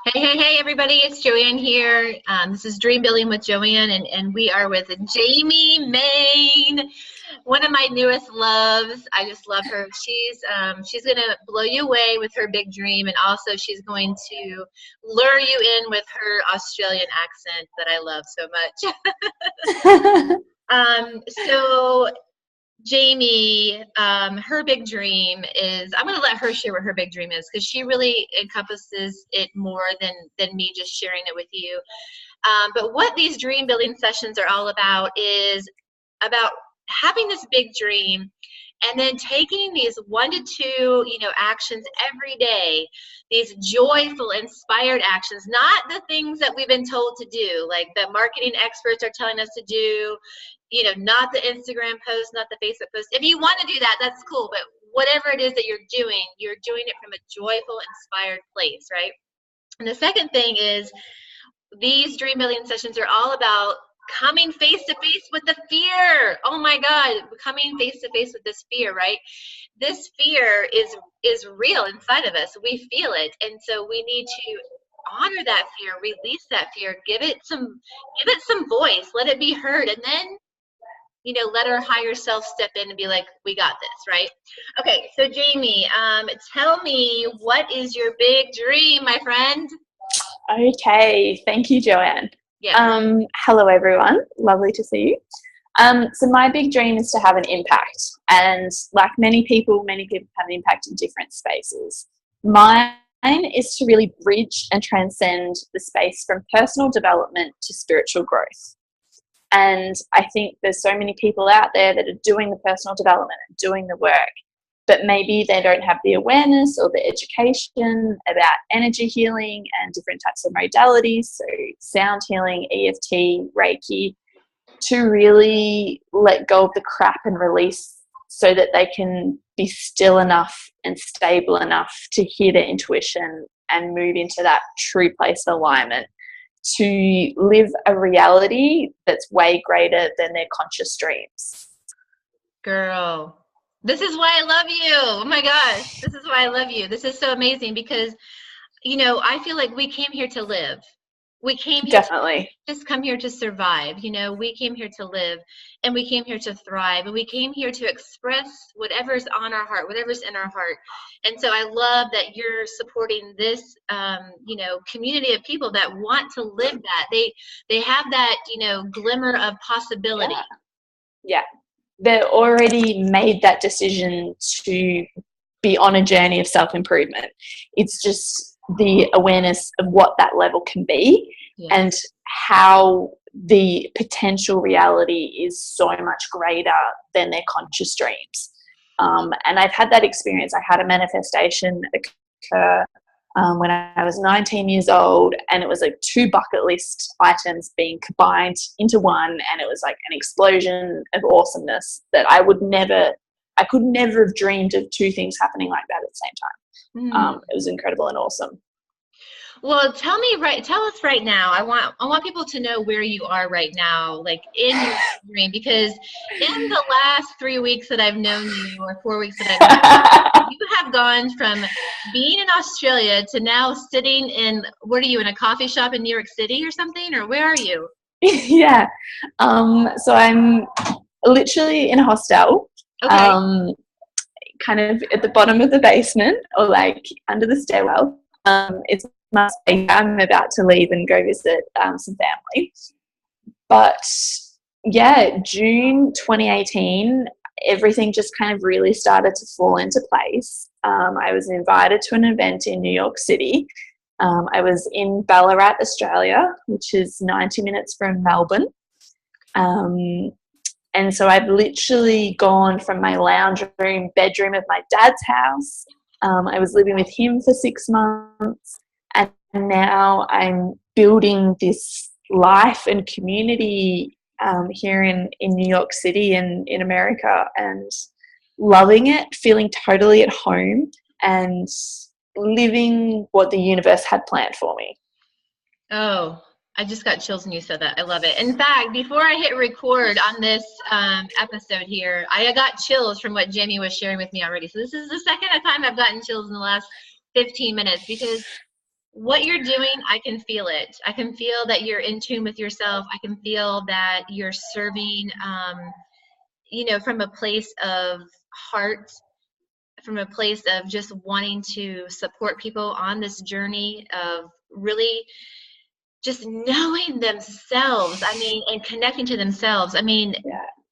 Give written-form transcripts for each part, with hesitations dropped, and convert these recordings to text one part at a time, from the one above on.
Hey, everybody, it's JoAnne here. This is Dream Building with JoAnne, and we are with Jaimee Mayne, one of my newest loves. I just love her. She's going to blow you away with her big dream, and also she's going to lure you in with her Australian accent that I love so much. So Jaimee, her big dream is, I'm going to let her share what her big dream is because she really encompasses it more than me just sharing it with you. But what these dream building sessions are all about is about having this big dream and then taking these 1 to 2, actions every day, these joyful, inspired actions, not the things that we've been told to do, like the marketing experts are telling us to do, not the Instagram post, not the Facebook post. If you want to do that, that's cool. But whatever it is that you're doing it from a joyful, inspired place, right? And the second thing is these dream building sessions are all about coming face to face with the fear. Oh my God, coming face to face with this fear, right? This fear is real inside of us. We feel it. And so we need to honor that fear, release that fear, give it some voice, let it be heard, and then let our higher self step in and be like, we got this, right? Okay, so Jaimee, tell me, what is your big dream, my friend? Okay, thank you, JoAnne. Yeah. Hello, everyone. Lovely to see you. So my big dream is to have an impact, and like many people have an impact in different spaces. Mine is to really bridge and transcend the space from personal development to spiritual growth. And I think there's so many people out there that are doing the personal development and doing the work, but maybe they don't have the awareness or the education about energy healing and different types of modalities, so sound healing, EFT, Reiki, to really let go of the crap and release so that they can be still enough and stable enough to hear their intuition and move into that true place of alignment, to live a reality that's way greater than their conscious dreams. Girl, this is why I love you. Oh my gosh, this is why I love you. This is so amazing because, I feel like we came here to live. We came here Definitely. to just come here to survive. We came here to live, and we came here to thrive, and we came here to express whatever's on our heart, whatever's in our heart. And so I love that you're supporting this, community of people that want to live that. They have that, glimmer of possibility. Yeah. They've already made that decision to be on a journey of self-improvement. It's just the awareness of what that level can be, and how the potential reality is so much greater than their conscious dreams. And I've had that experience. I had a manifestation occur when I was 19 years old, and it was like 2 bucket list items being combined into one, and it was like an explosion of awesomeness that I could never have dreamed of 2 things happening like that at the same time. It was incredible and awesome. Well, tell us right now. I want people to know where you are right now, like in your dream, because in the last 3 weeks that I've known you, or 4 weeks that I've known you, you have gone from being in Australia to now sitting in, what are you, in a coffee shop in New York City or something, or where are you? Yeah. So I'm literally in a hostel. Okay. Kind of at the bottom of the basement, or like under the stairwell. It's I'm about to leave and go visit some family. But yeah, June 2018, everything just kind of really started to fall into place. I was invited to an event in New York City. I was in Ballarat, Australia, which is 90 minutes from Melbourne. And so I've literally gone from my lounge room, bedroom of my dad's house. I was living with him for 6 months. And now I'm building this life and community here in New York City and in America, and loving it, feeling totally at home, and living what the universe had planned for me. Oh, I just got chills when you said that. I love it. In fact, before I hit record on this episode here, I got chills from what Jaimee was sharing with me already. So this is the second time I've gotten chills in the last 15 minutes, because what you're doing, I can feel it. I can feel that you're in tune with yourself. I can feel that you're serving, from a place of heart, from a place of just wanting to support people on this journey of really just knowing themselves. I mean, and connecting to themselves. I mean,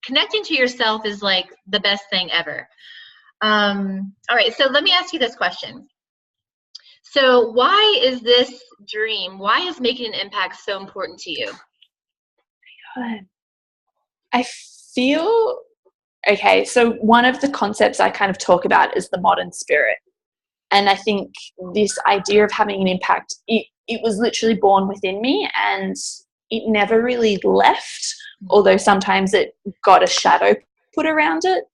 connecting to yourself is like the best thing ever. All right, so let me ask you this question. So why is this dream, why is making an impact so important to you? I feel, okay, so one of the concepts I kind of talk about is the modern spirit. And I think this idea of having an impact, it was literally born within me, and it never really left, although sometimes it got a shadow put around it.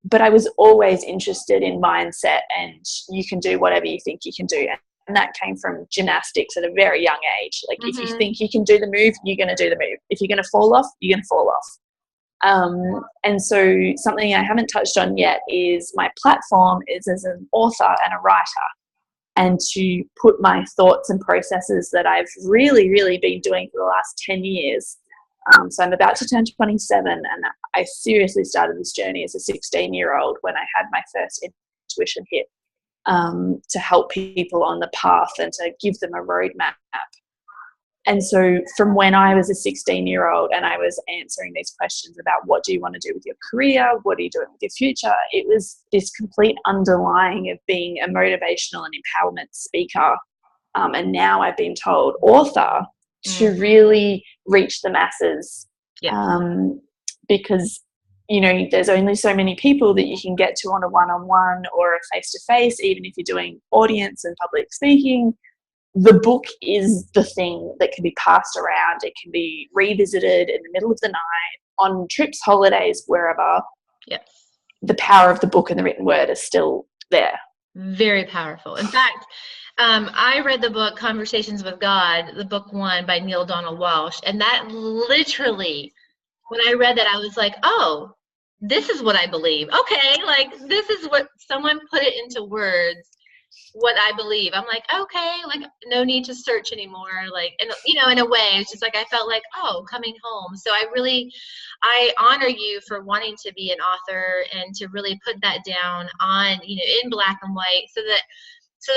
But I was always interested in mindset, and you can do whatever you think you can do. And that came from gymnastics at a very young age. Like, if you think you can do the move, you're going to do the move. If you're going to fall off, you're going to fall off. And so something I haven't touched on yet is my platform is as an author and a writer, and to put my thoughts and processes that I've really, really been doing for the last 10 years. So I'm about to turn 27, and I seriously started this journey as a 16-year-old when I had my first intuition hit, to help people on the path and to give them a roadmap. And so from when I was a 16-year-old and I was answering these questions about what do you want to do with your career, what are you doing with your future, it was this complete underlying of being a motivational and empowerment speaker. And now I've been told author, to really reach the masses. Because, there's only so many people that you can get to on a one-on-one or a face-to-face, even if you're doing audience and public speaking. The book is the thing that can be passed around. It can be revisited in the middle of the night, on trips, holidays, wherever. Yes. The power of the book and the written word is still there. Very powerful. In fact, I read the book Conversations with God, the book 1 by Neil Donald Walsh, and that literally, when I read that, I was like, oh, this is what I believe. Okay, like, this is what someone put it into words, what I believe. I'm like, okay, like, no need to search anymore. Like, and in a way, it's just like I felt like, oh, coming home. So I honor you for wanting to be an author and to really put that down on, in black and white, so that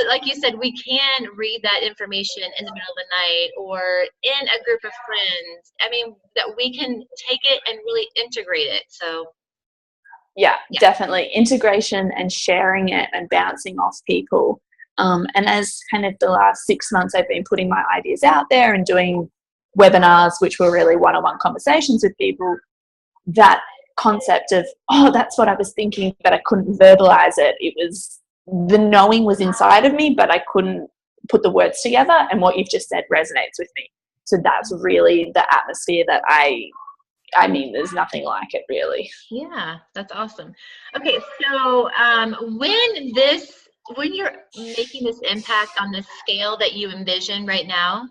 like you said, we can read that information in the middle of the night or in a group of friends. I mean, that we can take it and really integrate it. So yeah, definitely integration and sharing it and bouncing off people. And as kind of the last 6 months, I've been putting my ideas out there and doing webinars, which were really one-on-one conversations with people. That concept of, oh, that's what I was thinking, but I couldn't verbalize it. It was, the knowing was inside of me, but I couldn't put the words together. And what you've just said resonates with me. So that's really the atmosphere that I mean, there's nothing like it, really. Yeah, that's awesome. Okay, so when you're making this impact on the scale that you envision right now,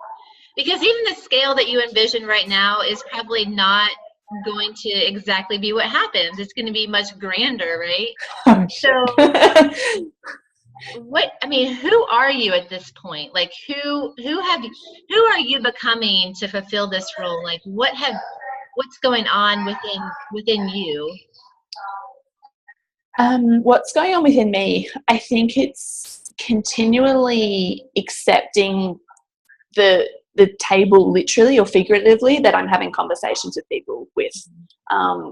because even the scale that you envision right now is probably not going to exactly be what happens. It's going to be much grander, right? So who are you at this point? Like, who are you becoming to fulfill this role? Like, what's going on within you? What's going on within me? I think it's continually accepting the table, literally or figuratively, that I'm having conversations with people with,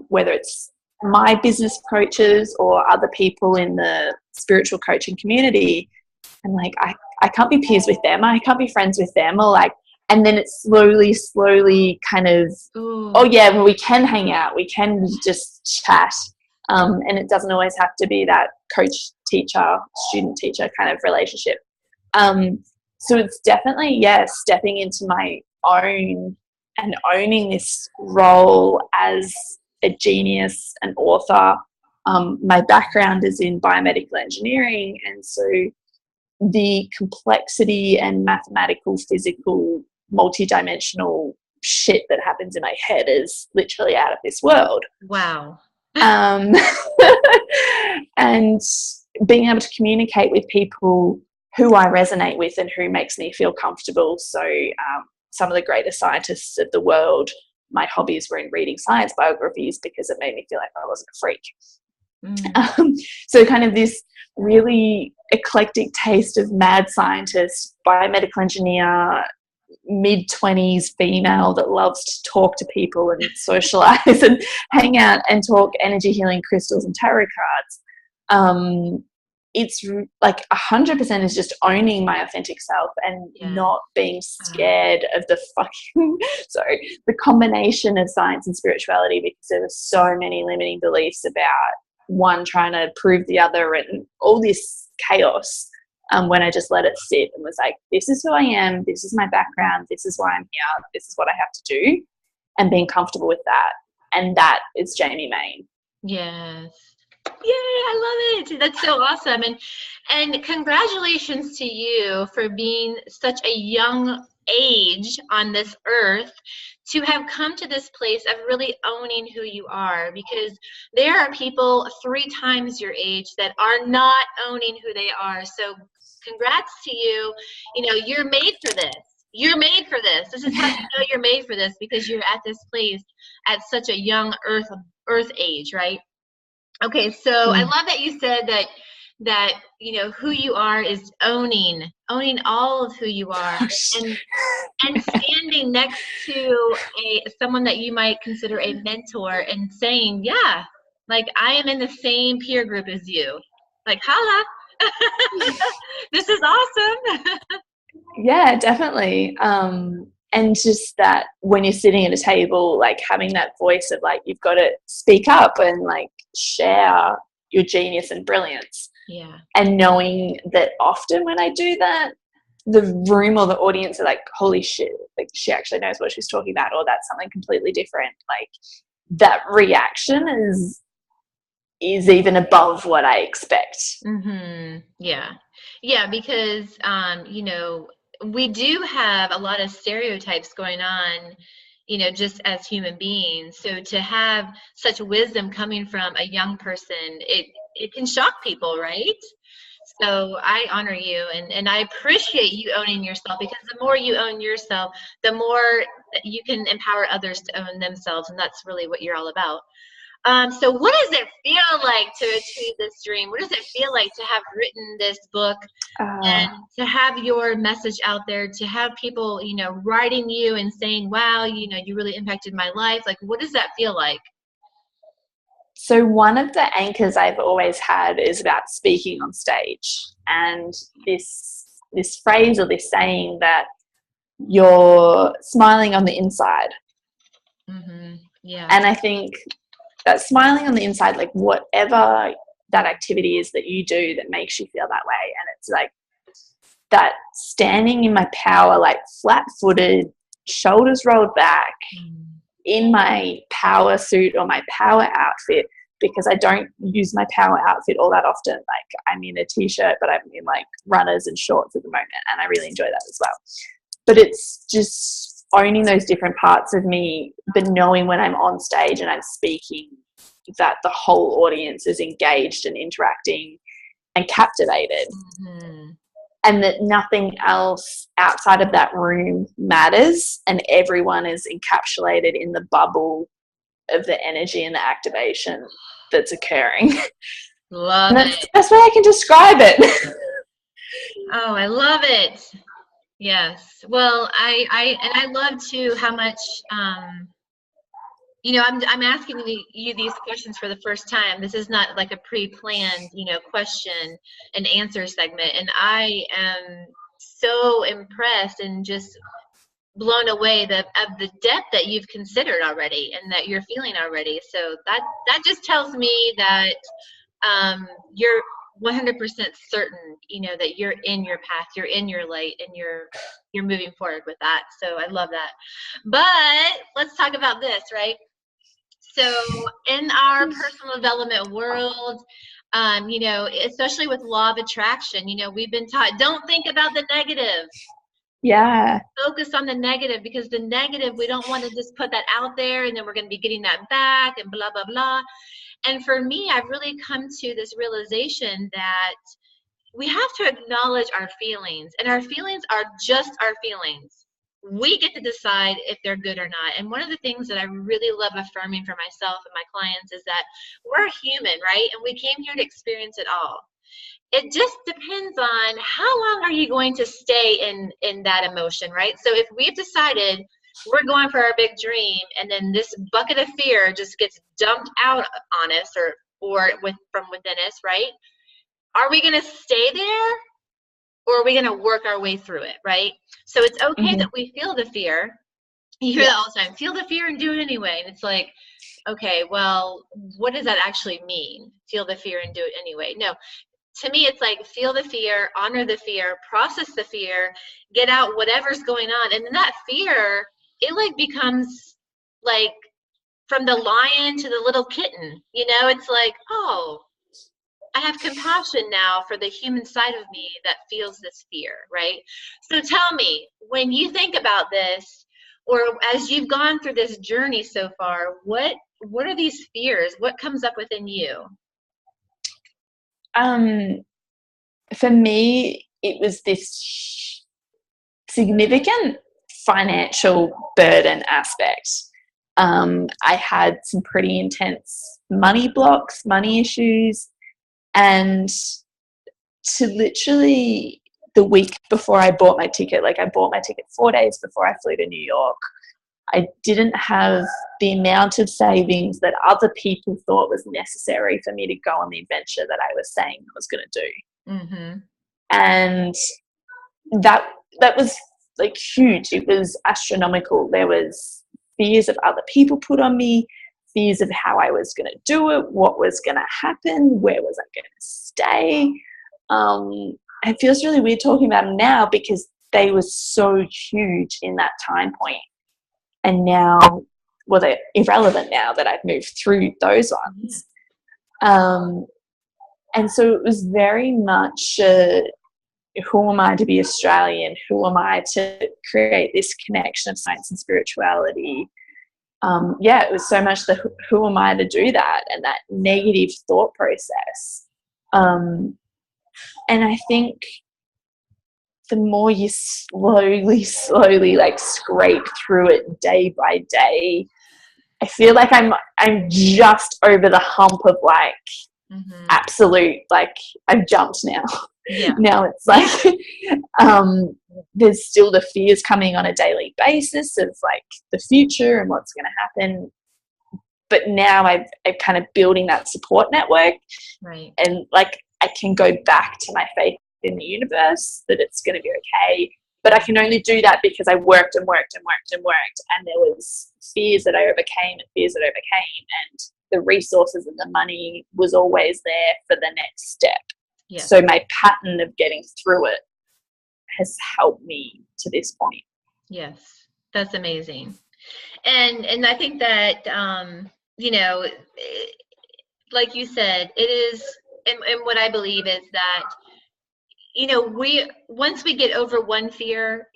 whether it's my business coaches or other people in the spiritual coaching community. I'm like, I can't be peers with them. I can't be friends with them. Or like, and then it's slowly kind of, oh yeah, well, we can hang out. We can just chat. And it doesn't always have to be that coach-teacher, student-teacher kind of relationship. So it's definitely, stepping into my own and owning this role as a genius, an author. My background is in biomedical engineering, and so the complexity and mathematical, physical, multidimensional shit that happens in my head is literally out of this world. Wow. And being able to communicate with people who I resonate with and who makes me feel comfortable. So some of the greatest scientists of the world, my hobbies were in reading science biographies because it made me feel like I wasn't a freak. So kind of this really eclectic taste of mad scientist, biomedical engineer, mid-20s female that loves to talk to people and socialize and hang out and talk energy healing, crystals and tarot cards. It's like 100% is just owning my authentic self and not being scared of the the combination of science and spirituality, because there are so many limiting beliefs about one trying to prove the other and all this chaos. When I just let it sit and was like, this is who I am, this is my background, this is why I'm here, this is what I have to do, and being comfortable with that. And that is Jaimee Mayne. Yes. Yay, I love it. That's so awesome. And congratulations to you for being such a young age on this earth to have come to this place of really owning who you are, because there are people 3 times your age that are not owning who they are. So congrats to you. You know, you're made for this. You're made for this. This is how you know you're made for this, because you're at this place at such a young earth age, right? Okay, so I love that you said that you know who you are is owning all of who you are, and standing next to someone that you might consider a mentor and saying, yeah, like I am in the same peer group as you. Like, holla. This is awesome. Yeah, definitely. And just that when you're sitting at a table, like having that voice of like, you've got to speak up and like share your genius and brilliance. Yeah. And knowing that often when I do that, the room or the audience are like, holy shit, like she actually knows what she's talking about, or that's something completely different. Like that reaction is even above what I expect. Yeah, because you know, we do have a lot of stereotypes going on, you know, just as human beings. So to have such wisdom coming from a young person, it can shock people, right? So I honor you, and I appreciate you owning yourself, because the more you own yourself, the more you can empower others to own themselves, and that's really what you're all about. So what does it feel like to achieve this dream? What does it feel like to have written this book and to have your message out there, to have people, you know, writing you and saying, wow, you know, you really impacted my life? Like, what does that feel like? So one of the anchors I've always had is about speaking on stage, and this phrase or this saying that you're smiling on the inside. Yeah. And I think that smiling on the inside, like whatever that activity is that you do that makes you feel that way, and it's like that standing in my power, like flat-footed, shoulders rolled back, in my power suit or my power outfit, because I don't use my power outfit all that often. Like I'm in a t-shirt, but I'm in like runners and shorts at the moment, and I really enjoy that as well. But it's just owning those different parts of me, but knowing when I'm on stage and I'm speaking that the whole audience is engaged and interacting and captivated. And that nothing else outside of that room matters, and everyone is encapsulated in the bubble of the energy and the activation that's occurring. Love it. That's why I can describe it. Oh, I love it. Yes. Well, I love too how much you know, I'm asking you these questions for the first time. This is not like a pre-planned, you know, question and answer segment. And I am so impressed and just blown away of the depth that you've considered already and that you're feeling already. So that just tells me that you're 100% certain, you know, that you're in your path, you're in your light, and you're moving forward with that. So I love that. But let's talk about this, right? So in our personal development world, you know, especially with law of attraction, you know, we've been taught, don't think about the negative. Yeah. Focus on the negative, because the negative, we don't want to just put that out there and then we're going to be getting that back and blah, blah, blah. And for me, I've really come to this realization that we have to acknowledge our feelings, and our feelings are just our feelings. We get to decide if they're good or not. And one of the things that I really love affirming for myself and my clients is that we're human, right? And we came here to experience it all. It just depends on how long are you going to stay in that emotion, right? So if we've decided we're going for our big dream, and then this bucket of fear just gets dumped out on us, or from within us, right? Are we going to stay there, or are we going to work our way through it, right? So it's okay that we feel the fear. You hear that all the time, feel the fear and do it anyway. And it's like, okay, well, what does that actually mean? Feel the fear and do it anyway. No, to me, it's like, feel the fear, honor the fear, process the fear, get out whatever's going on. And then that fear, it like becomes like from the lion to the little kitten, it's like, oh, I have compassion now for the human side of me that feels this fear, right? So tell me, when you think about this, or as you've gone through this journey so far, what are these fears? What comes up within you? For me, it was this significant financial burden aspect. I had some pretty intense money blocks, money issues, and to literally the week before I bought my ticket, like I bought my ticket 4 days before I flew to New York, I didn't have the amount of savings that other people thought was necessary for me to go on the adventure that I was saying I was going to do. Mm-hmm. And that was like huge. It was astronomical. There was fears of other people put on me, fears of how I was going to do it, what was going to happen, where was I going to stay. It feels really weird talking about them now because they were so huge in that time point. And now, well, they're irrelevant now that I've moved through those ones. And so it was very much who am I to be Australian? Who am I to create this connection of science and spirituality? It was so much the who am I to do that, and that negative thought process. And I think the more you slowly like scrape through it day by day, I feel like I'm just over the hump of like absolute, like I've jumped now. Yeah. Now it's like there's still the fears coming on a daily basis of like the future and what's going to happen. But now I'm kind of building that support network. Right. And like I can go back to my faith in the universe that it's going to be okay. But I can only do that because I worked and worked and worked and worked. And there was fears that I overcame and fears that I overcame. And the resources and the money was always there for the next step. Yeah. So my pattern of getting through it has helped me to this point. Yes, that's amazing. And I think that, like you said, it is, and what I believe is that, once we get over one fear,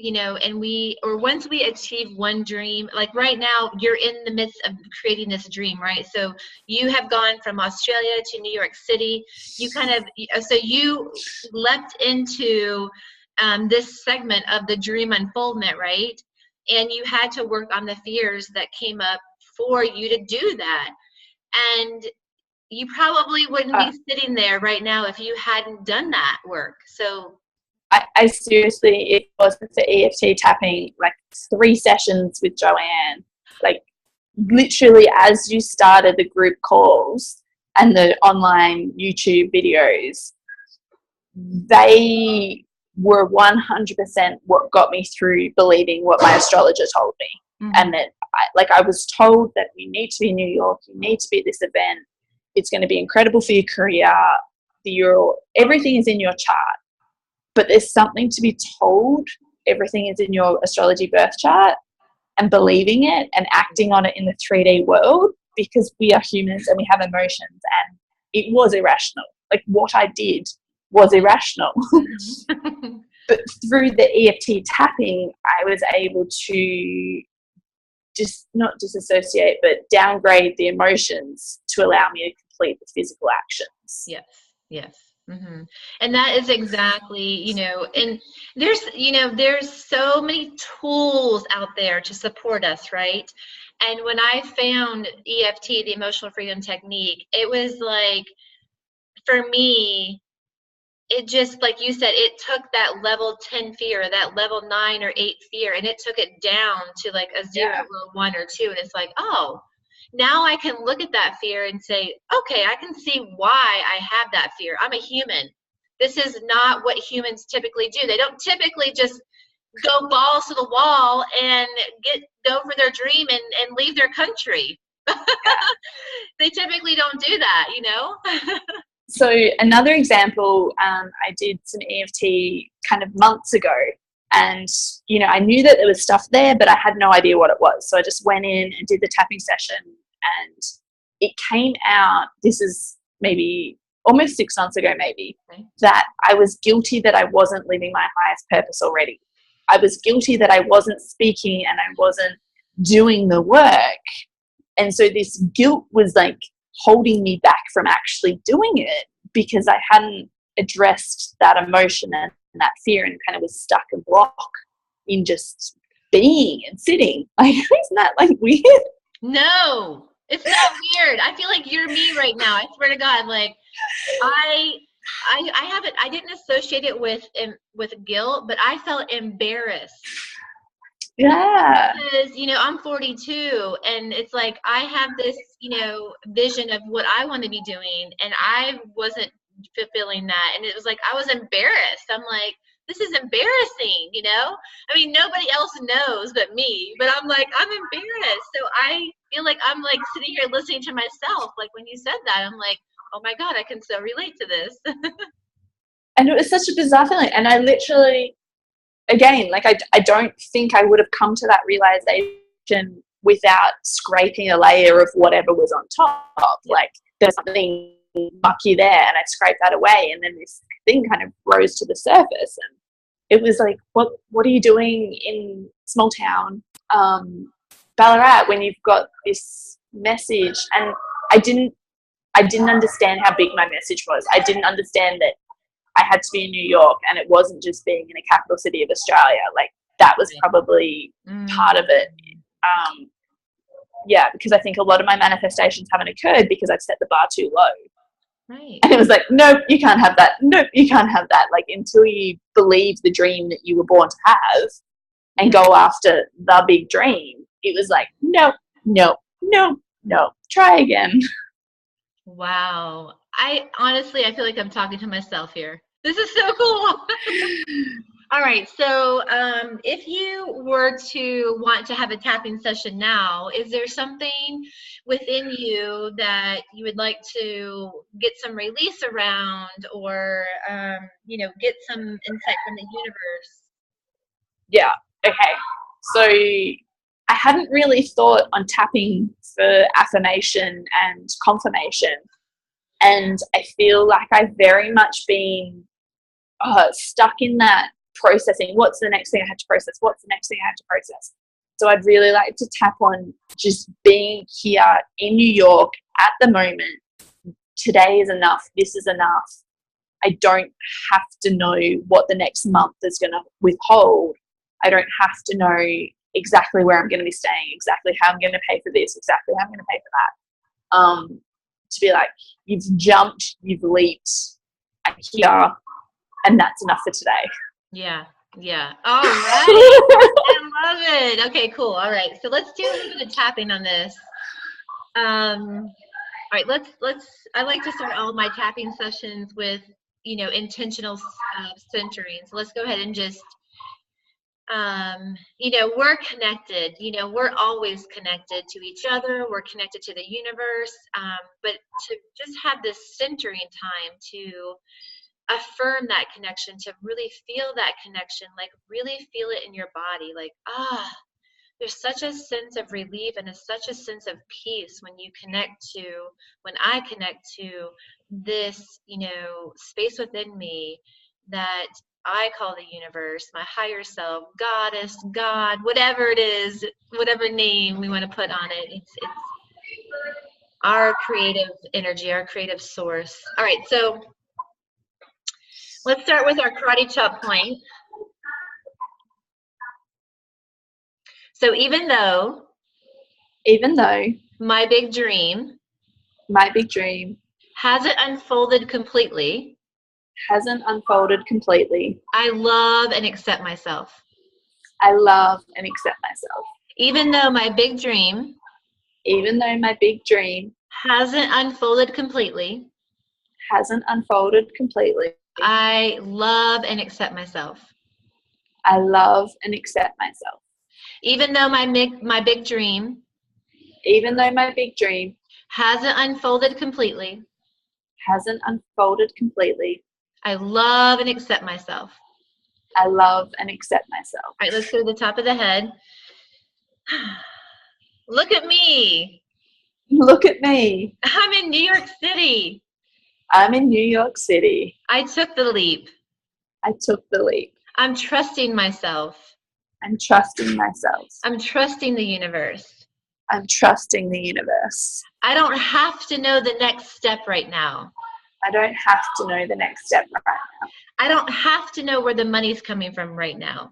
once we achieve one dream, like right now, you're in the midst of creating this dream, right? So you have gone from Australia to New York City. So you leapt into this segment of the dream unfoldment, right? And you had to work on the fears that came up for you to do that. And you probably wouldn't be sitting there right now if you hadn't done that work. So I seriously, it wasn't for EFT tapping, like 3 sessions with JoAnne, like literally as you started the group calls and the online YouTube videos, they were 100% what got me through believing what my astrologer told me. Mm-hmm. And that I was told that you need to be in New York, you need to be at this event, it's going to be incredible for your career, everything is in your chart. But there's something to be told, everything is in your astrology birth chart, and believing it and acting on it in the 3D world, because we are humans and we have emotions, and it was irrational. Like what I did was irrational. But through the EFT tapping, I was able to just not disassociate, but downgrade the emotions to allow me to complete the physical actions. Yes, yes. Mm-hmm. And that is exactly, and there's so many tools out there to support us, right? And when I found EFT, the emotional freedom technique, it was like, for me, it just, like you said, it took that level 10 fear, that level 9 or 8 fear, and it took it down to like a 0 Yeah. or 1 or 2. And it's like, oh, now I can look at that fear and say, okay, I can see why I have that fear. I'm a human. This is not what humans typically do. They don't typically just go balls to the wall and go for their dream and leave their country. They typically don't do that. So another example, I did some EFT kind of months ago, and I knew that there was stuff there, but I had no idea what it was. So I just went in and did the tapping session, and it came out, this is maybe almost 6 months ago, maybe, Okay. that I was guilty that I wasn't living my highest purpose already. I was guilty that I wasn't speaking and I wasn't doing the work. And so this guilt was like holding me back from actually doing it, because I hadn't addressed that emotion and that fear, and kind of was stuck and blocked in just being and sitting. Like, isn't that like weird? No, it's not weird. I feel like you're me right now. I swear to God. Like, I haven't, I didn't associate it with guilt, but I felt embarrassed. Yeah. Because, I'm 42, and it's like I have this, vision of what I want to be doing, and I wasn't fulfilling that. And it was like I was embarrassed. I'm like, this is embarrassing, I mean, nobody else knows but me, but I'm like, I'm embarrassed. So I feel like I'm like sitting here listening to myself. Like, when you said that, I'm like, oh my God, I can so relate to this. And it was such a bizarre feeling. And I literally, again, like I don't think I would have come to that realization without scraping a layer of whatever was on top. Like, there's something mucky there, and I scraped that away, and then this thing kind of rose to the surface. And it was like, what are you doing in small town Ballarat when you've got this message? And I didn't understand how big my message was. I didn't understand that I had to be in New York, and it wasn't just being in a capital city of Australia. Like, that was probably part of it. Yeah, because I think a lot of my manifestations haven't occurred because I've set the bar too low. Right. And it was like, nope, you can't have that. Nope, you can't have that. Like, until you believe the dream that you were born to have and go after the big dream, it was like, nope, nope, nope, nope, try again. Wow. I feel like I'm talking to myself here. This is so cool. All right. So if you were to want to have a tapping session now, is there something within you that you would like to get some release around, or, get some insight from the universe? Yeah. Okay. So I hadn't really thought on tapping for affirmation and confirmation. And I feel like I've very much been stuck in that processing. What's the next thing I have to process? What's the next thing I have to process? So I'd really like to tap on just being here in New York at the moment. Today is enough. This is enough. I don't have to know what the next month is going to withhold. I don't have to know exactly where I'm going to be staying, exactly how I'm going to pay for this, exactly how I'm going to pay for that. To be like, you've jumped, you've leaped, I'm here, and that's enough for today. Yeah. Yeah. All right. I love it. Okay, cool. All right. So let's do a little bit of tapping on this. All right, I like to start all my tapping sessions with, intentional centering. So let's go ahead and just, we're connected. We're always connected to each other. We're connected to the universe. But to just have this centering time to affirm that connection, to really feel that connection, like really feel it in your body, like, there's such a sense of relief and such a sense of peace when I connect to this, space within me that I call the universe, my higher self, goddess, God, whatever it is, whatever name we want to put on it. It's our creative energy, our creative source. All right, so Let's start with our karate chop point. So even though my big dream hasn't unfolded completely, I love and accept myself. Even though my big dream hasn't unfolded completely, I love and accept myself. Even though my big dream hasn't unfolded completely, I love and accept myself. All right, let's go to the top of the head. Look at me. I'm in New York City. I took the leap. I'm trusting myself. I'm trusting the universe. I don't have to know the next step right now. I don't have to know where the money's coming from right now.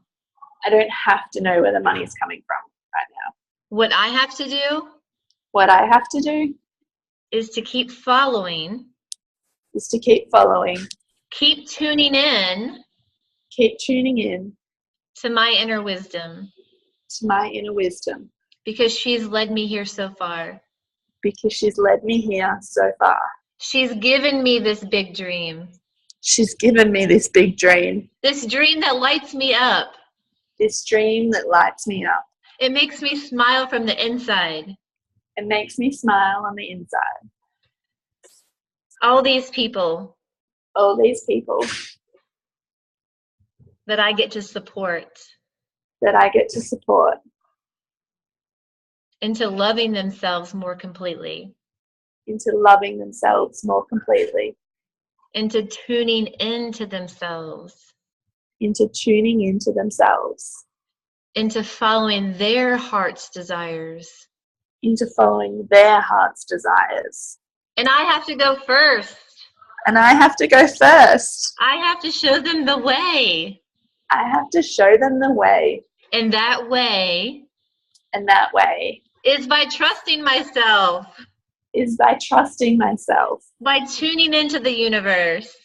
What I have to do is to keep following, keep tuning in to my inner wisdom, because she's led me here so far. She's given me this big dream. This dream that lights me up. It makes me smile from the inside. All these people that I get to support into loving themselves more completely, into tuning into themselves, into following their heart's desires. And I have to go first. I have to show them the way. And that way is by trusting myself. By tuning into the universe.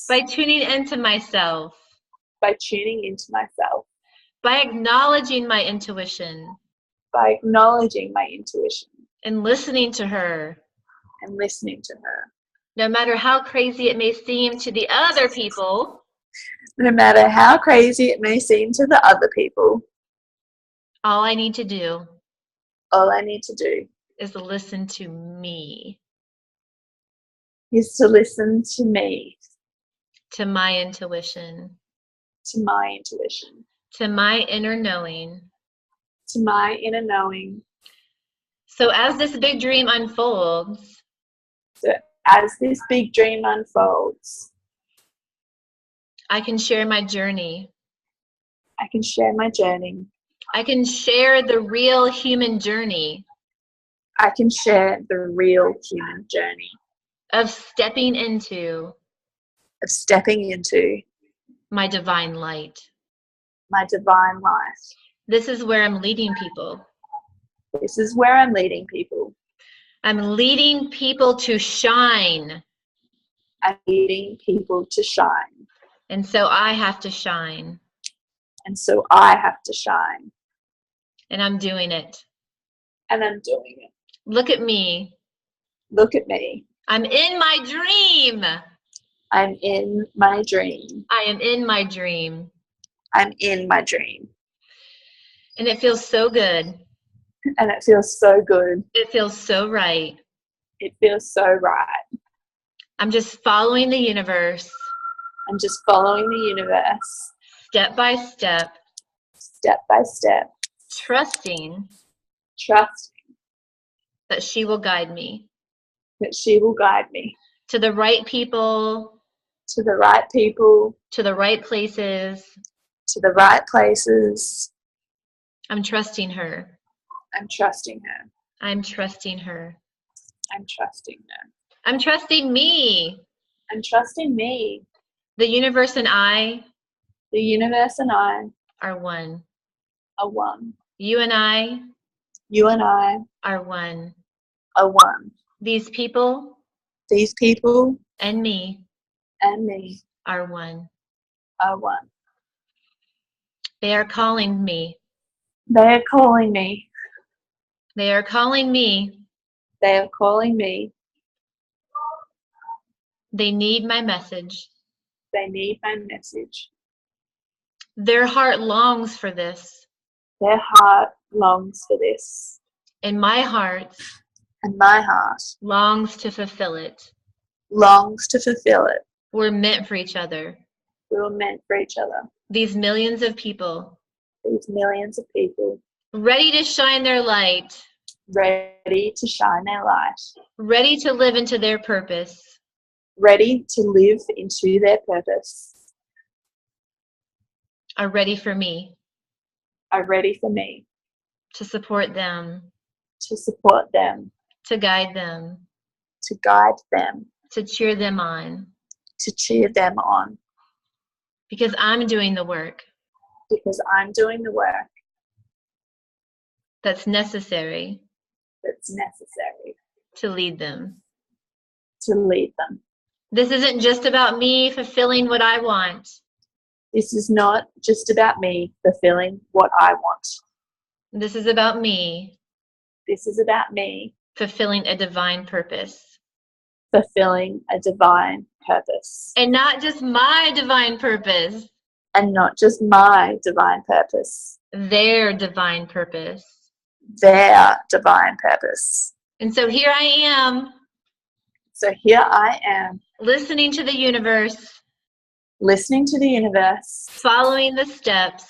By tuning into myself. By acknowledging my intuition. And listening to her. No matter how crazy it may seem to the other people. All I need to do is to listen to me. To my intuition. To my inner knowing. So as this big dream unfolds, I can share my journey. I can share the real human journey. Of stepping into my divine light. This is where I'm leading people. I'm leading people to shine. And so I have to shine. And I'm doing it. Look at me. I'm in my dream. I am in my dream. And it feels so good. It feels so right. I'm just following the universe. Step by step. Trusting that she will guide me. To the right people. To the right places. I'm trusting her. I'm trusting her. I'm trusting me. and trust in me. The universe and I The universe and I are one. are one. You and I You and I are one. are one. These people These people and me and me are one. are one. They are calling me. They are calling me. They are calling me. They are calling me. They need my message. They need my message. Their heart longs for this. Their heart longs for this. And my heart And my heart longs to fulfill it. longs to fulfill it. We're meant for each other. We were meant for each other. These millions of people These millions of people ready to shine their light, ready to shine their light, ready to live into their purpose, ready to live into their purpose, are ready for me are ready for me to support them, to support them, to guide them, to guide them, to cheer them on. to cheer them on. Because I'm doing the work Because I'm doing the work that's necessary that's necessary to lead them. to lead them. This isn't just about me fulfilling what I want. This is not just about me fulfilling what I want. This is about me This is about me fulfilling a divine purpose. fulfilling a divine purpose. And not just my divine purpose, And not just my divine purpose, their divine purpose. their divine purpose. And so here I am, So here I am, listening to the universe, listening to the universe, following the steps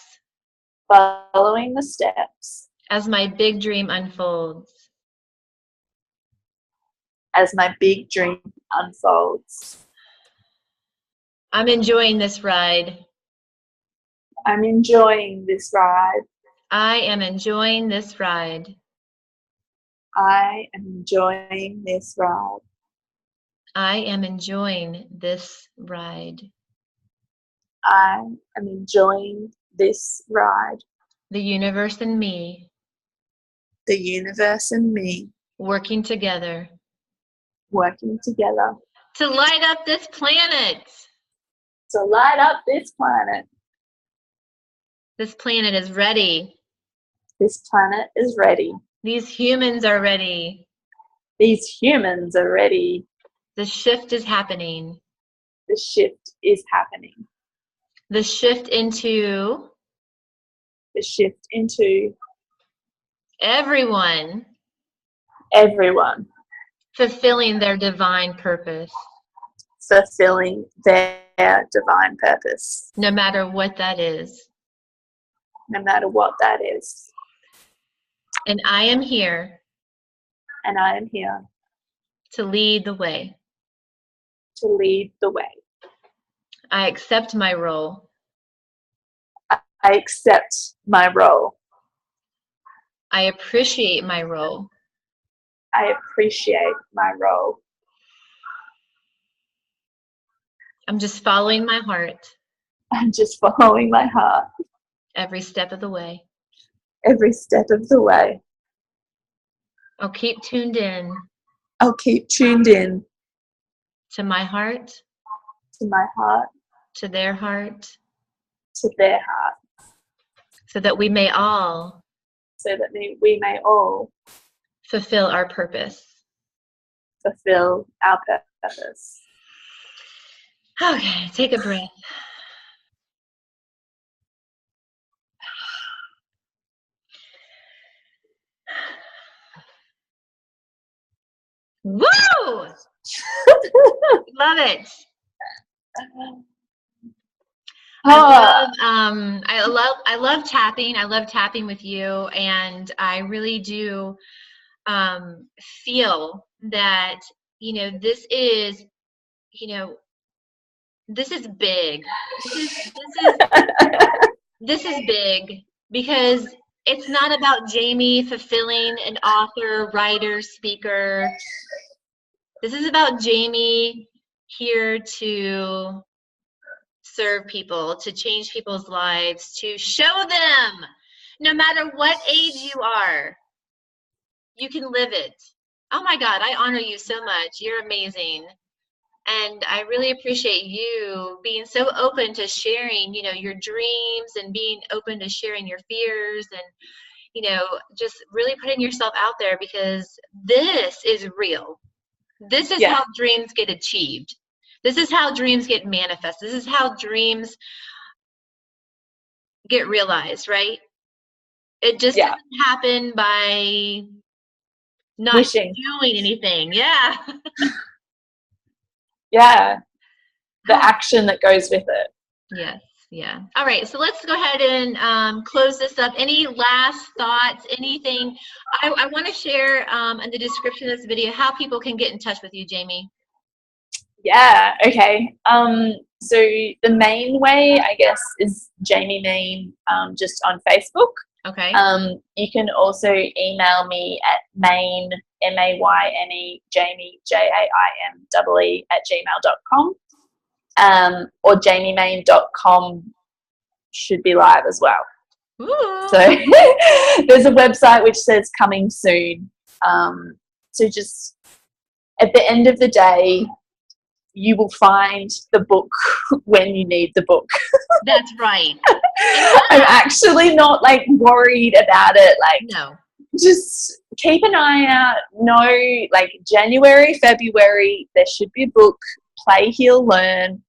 following the steps as my big dream unfolds. as my big dream unfolds. I'm enjoying this ride. I'm enjoying this ride. I am enjoying this ride. I am enjoying this ride. I am enjoying this ride. I am enjoying this ride. The universe and me The universe and me working together working together to light up this planet. to light up this planet. This planet is ready. This planet is ready. These humans are ready. These humans are ready. The shift is happening. The shift is happening. The shift into The shift into everyone everyone fulfilling their divine purpose, fulfilling their divine purpose, no matter what that is. no matter what that is. And I am here And I am here to lead the way. to lead the way. I accept my role. I accept my role. I appreciate my role. I appreciate my role. I'm just following my heart I'm just following my heart every step of the way. every step of the way. I'll keep tuned in I'll keep tuned in to my heart, to my heart, to their heart, to their heart, so that we may all so that we may all fulfill our purpose. fulfill our purpose. Okay, take a breath. Woo! Love it. I love tapping. I love tapping with you, and I really do feel that this is this is big. This is big because it's not about Jaimee fulfilling an author, writer, speaker. This is about Jaimee here to serve people, to change people's lives, to show them, no matter what age you are, you can live it. Oh my God, I honor you so much. You're amazing. And I really appreciate you being so open to sharing, you know, your dreams and being open to sharing your fears and, you know, just really putting yourself out there, because this is real. This is how dreams get achieved. This is how dreams get manifest. This is how dreams get realized, right? It just doesn't happen by not wishing. doing anything. Yeah. Yeah. The action that goes with it. Yes. Yeah. All right. So let's go ahead and close this up. Any last thoughts? Anything? I want to share in the description of this video how people can get in touch with you, Jaimee. Yeah. Okay. So the main way, I guess, is Jaimee Mayne, just on Facebook. Okay. You can also email me at Mayne, Mayne, Jaimee, JAIMEE @gmail.com. Or JaimeeMayne.com should be live as well. Ooh. So there's a website which says coming soon. So just at the end of the day, you will find the book when you need the book. That's right. I'm actually not like worried about it. Like, no, just keep an eye out. No, like January, February, there should be a book. Play, heal, learn.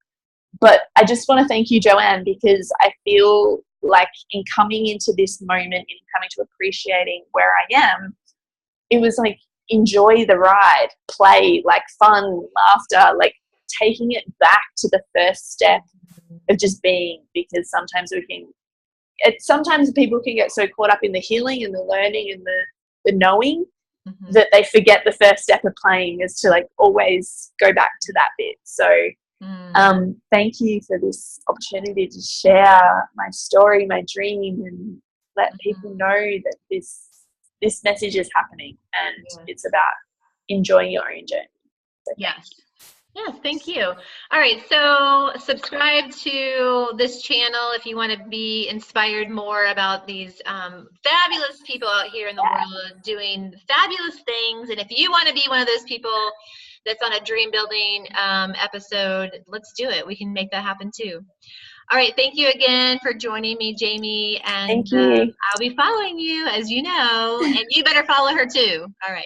But I just want to thank you, JoAnne, because I feel like in coming into this moment, in coming to appreciating where I am, it was like enjoy the ride, play, like fun, laughter, like taking it back to the first step of just being, because sometimes sometimes people can get so caught up in the healing and the learning and the knowing that they forget the first step of playing is to like always go back to that bit. So thank you for this opportunity to share my story, my dream, and let people know that this message is happening, and it's about enjoying your own journey. So yes. Yes, thank you. All right, so subscribe to this channel if you want to be inspired more about these fabulous people out here in the world doing fabulous things. And if you want to be one of those people that's on a dream building episode, let's do it. We can make that happen too. All right, thank you again for joining me, Jaimee. And thank you. I'll be following you, as you know, and you better follow her too. All right.